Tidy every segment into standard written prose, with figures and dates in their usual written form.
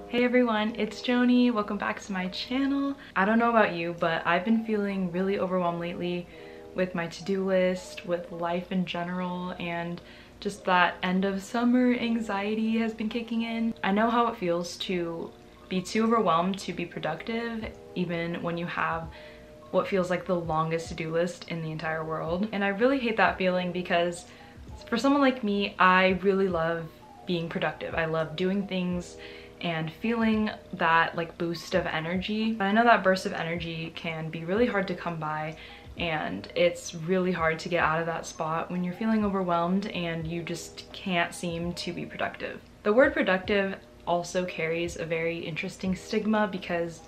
Hey everyone, it's Joni. Welcome back to my channel. I don't know about you, but I've been feeling really overwhelmed lately with my to-do list, with life in general, and just that end of summer anxiety has been kicking in. I know how it feels to be too overwhelmed to be productive, even when you have what feels like the longest to-do list in the entire world. And I really hate that feeling because for someone like me, I really love being productive. I love doing things and feeling that like boost of energy. But I know that burst of energy can be really hard to come by, and it's really hard to get out of that spot when you're feeling overwhelmed and you just can't seem to be productive. The word productive also carries a very interesting stigma because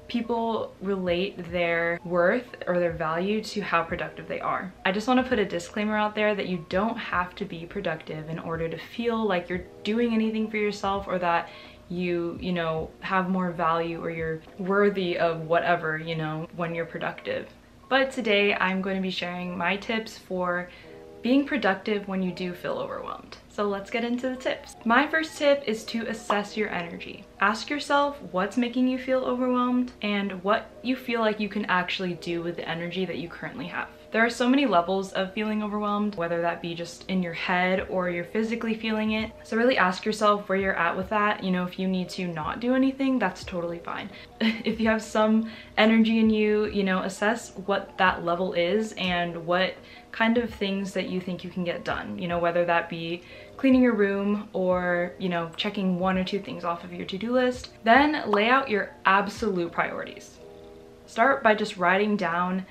people relate their worth or their value to how productive they are. I just want to put a disclaimer out there that you don't have to be productive in order to feel like you're doing anything for yourself, or that you know, have more value or you're worthy of whatever, you know, when you're productive. But today I'm going to be sharing my tips for being productive when you do feel overwhelmed. So let's get into the tips. My first tip is to assess your energy. Ask yourself what's making you feel overwhelmed and what you feel like you can actually do with the energy that you currently have. There are so many levels of feeling overwhelmed, whether that be just in your head or you're physically feeling it. So really ask yourself where you're at with that. You know, if you need to not do anything, that's totally fine. If you have some energy in you, you know, assess what that level is and what kind of things that you think you can get done. You know, whether that be cleaning your room or, you know, checking one or two things off of your to-do list. Then lay out your absolute priorities. Start by just writing down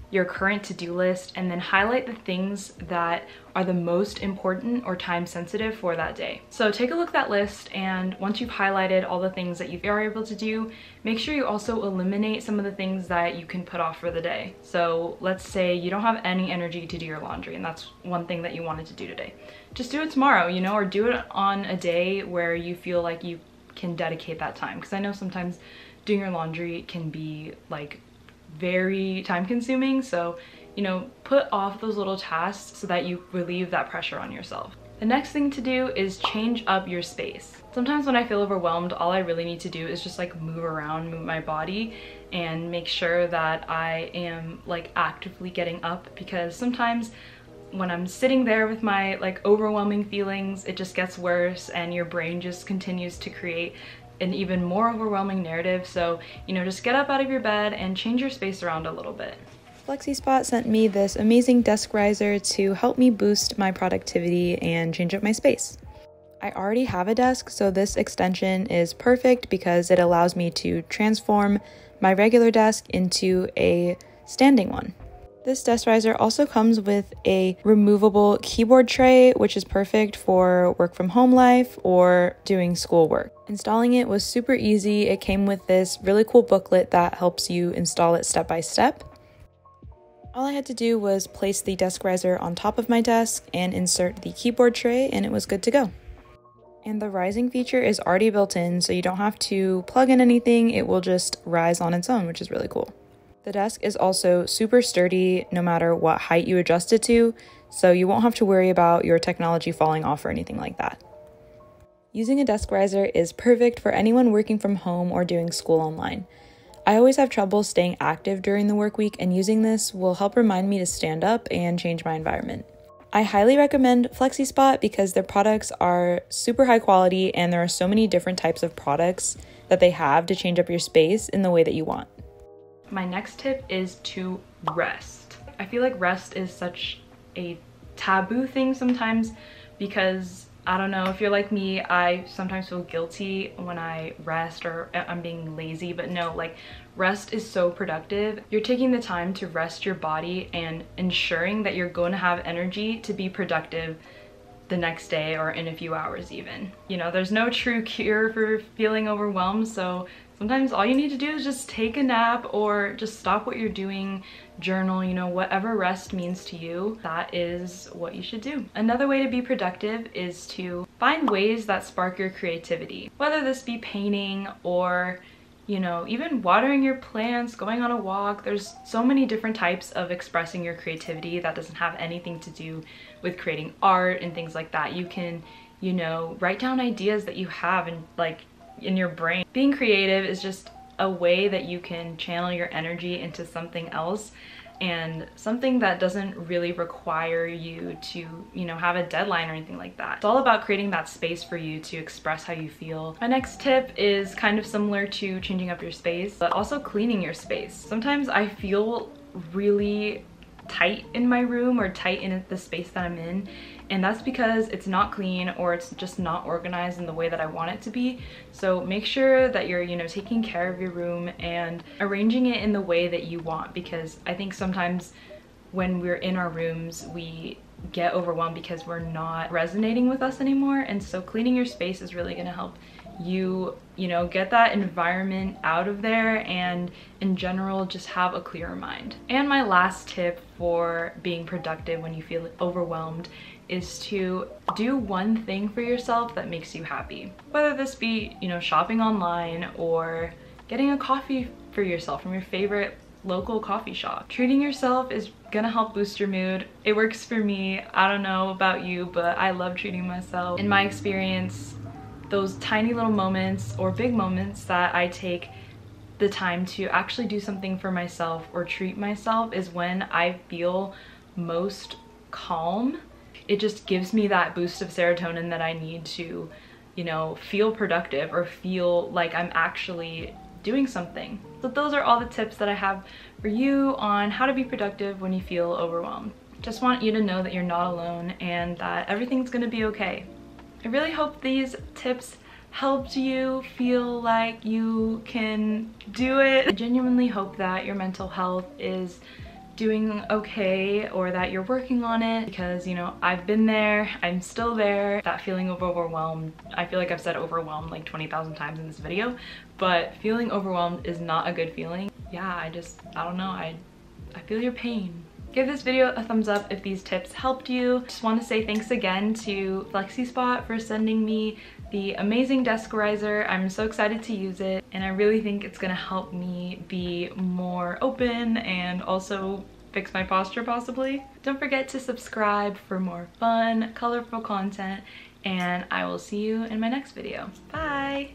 your current to-do list and then highlight the things that are the most important or time sensitive for that day. So take a look at that list, and once you've highlighted all the things that you are able to do, make sure you also eliminate some of the things that you can put off for the day. So let's say you don't have any energy to do your laundry and that's one thing that you wanted to do today. Just do it tomorrow, you know, or do it on a day where you feel like you can dedicate that time. Because I know sometimes doing your laundry can be like very time consuming, so you know, put off those little tasks so that you relieve that pressure on yourself. The next thing to do is change up your space. Sometimes when I feel overwhelmed, all I really need to do is just like move around, move my body, and make sure that I am like actively getting up, because sometimes when I'm sitting there with my like overwhelming feelings, it just gets worse and your brain just continues to create an even more overwhelming narrative. So, you know, just get up out of your bed and change your space around a little bit. FlexiSpot sent me this amazing desk riser to help me boost my productivity and change up my space. I already have a desk, so this extension is perfect because it allows me to transform my regular desk into a standing one. This desk riser also comes with a removable keyboard tray, which is perfect for work from home life or doing schoolwork. Installing it was super easy. It came with this really cool booklet that helps you install it step by step. All I had to do was place the desk riser on top of my desk and insert the keyboard tray, and it was good to go. And the rising feature is already built in, so you don't have to plug in anything. It will just rise on its own, which is really cool. The desk is also super sturdy no matter what height you adjust it to, so you won't have to worry about your technology falling off or anything like that. Using a desk riser is perfect for anyone working from home or doing school online. I always have trouble staying active during the work week, and using this will help remind me to stand up and change my environment. I highly recommend FlexiSpot because their products are super high quality, and there are so many different types of products that they have to change up your space in the way that you want. My next tip is to rest. I feel like rest is such a taboo thing sometimes because, I don't know, if you're like me, I sometimes feel guilty when I rest or I'm being lazy, but no, like rest is so productive. You're taking the time to rest your body and ensuring that you're going to have energy to be productive the next day or in a few hours even. You know, there's no true cure for feeling overwhelmed, so sometimes all you need to do is just take a nap or just stop what you're doing, journal, you know, whatever rest means to you, that is what you should do. Another way to be productive is to find ways that spark your creativity, whether this be painting or, you know, even watering your plants, going on a walk. There's so many different types of expressing your creativity that doesn't have anything to do with creating art and things like that. You can, you know, write down ideas that you have and like in your brain. Being creative is just a way that you can channel your energy into something else, and something that doesn't really require you to, you know, have a deadline or anything like that. It's all about creating that space for you to express how you feel. My next tip is kind of similar to changing up your space, but also cleaning your space. Sometimes I feel really tight in my room or tight in the space that I'm in, and that's because it's not clean or it's just not organized in the way that I want it to be. So make sure that you're, you know, taking care of your room and arranging it in the way that you want, because I think sometimes when we're in our rooms we get overwhelmed because we're not resonating with us anymore. And so cleaning your space is really going to help you, you know, get that environment out of there, and in general just have a clearer mind. And my last tip for being productive when you feel overwhelmed is to do one thing for yourself that makes you happy. Whether this be, you know, shopping online or getting a coffee for yourself from your favorite local coffee shop. Treating yourself is gonna help boost your mood. It works for me. I don't know about you, but I love treating myself. In my experience, those tiny little moments or big moments that I take the time to actually do something for myself or treat myself is when I feel most calm. It just gives me that boost of serotonin that I need to, you know, feel productive or feel like I'm actually doing something. So those are all the tips that I have for you on how to be productive when you feel overwhelmed. Just want you to know that you're not alone and that everything's gonna be okay. I really hope these tips helped you feel like you can do it. I genuinely hope that your mental health is doing okay, or that you're working on it, because, you know, I've been there, I'm still there. That feeling of overwhelmed, I feel like I've said overwhelmed like 20,000 times in this video, but feeling overwhelmed is not a good feeling. Yeah, I don't know, I feel your pain. Give this video a thumbs up if these tips helped you. Just want to say thanks again to FlexiSpot for sending me the amazing desk riser. I'm so excited to use it, and I really think it's gonna help me be more open and also fix my posture possibly. Don't forget to subscribe for more fun, colorful content, and I will see you in my next video. Bye!